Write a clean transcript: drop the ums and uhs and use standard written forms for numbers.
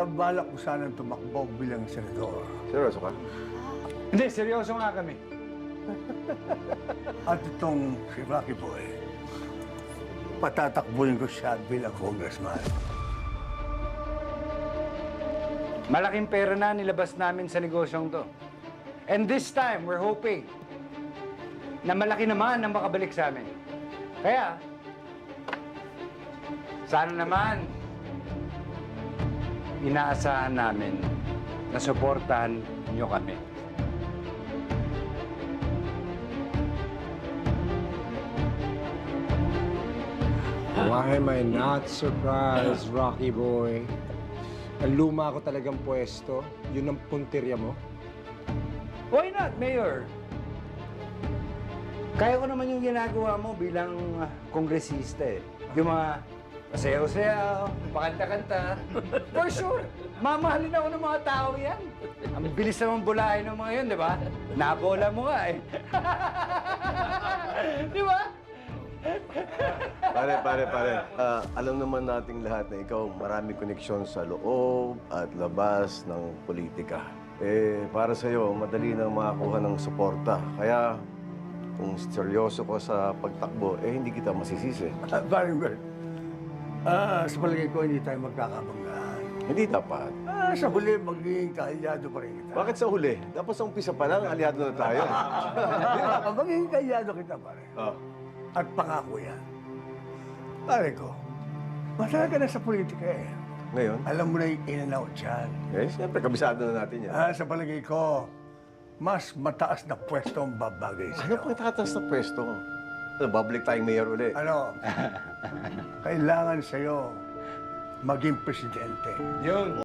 Balak ko sanang tumakbo bilang senador. Seryoso ka? Hindi, seryoso nga kami. At itong si Rocky Boy, patatakbuhin ko siya bilang congressman. Malaking pera na nilabas namin sa negosyong to. And this time, we're hoping na malaki naman ang makabalik sa amin. Kaya, sana naman, inaasahan namin na suportahan niyo kami. Why am I not surprised, Rocky Boy? Ang luma ko talagang pwesto, yun ang puntirya mo. Why not, Mayor? Kaya ko naman yung ginagawa mo bilang kongresista eh. Yung mga pasayaw-sayaw, pakanta-kanta. For sure, mamahalin ako ng mga tao yan. Ang bilis naman bulahin ng mga yun, di ba? Nabola mo nga eh. Di ba? Pare. Alam naman nating lahat na ikaw marami koneksyon sa loob at labas ng politika. Para sa'yo, madali nang makakuha ng suporta. Kaya, kung seryoso ko sa pagtakbo, hindi kita masisisi. Paring Bert, sa palagay ko hindi tayo magkakabanggaan. Hindi dapat. Sa huli, magiging kaalyado pa rin kita. Bakit sa huli? Dapat sa umpisa pa lang, aliado na tayo. Magiging kaalyado kita, pare. Oh. At pangako yan. Pare ko, matagal ka na sa politika eh. Ngayon? Alam mo na yung in and out dyan. Siyempre, kabisado na natin yan. Sa palagay ko, mas mataas na pwesto ang babagay Ano sa'yo. pang tataas na pwesto? Babalik tayong mayor ulit. Ano? Kailangan sa'yo maging presidente. Yun.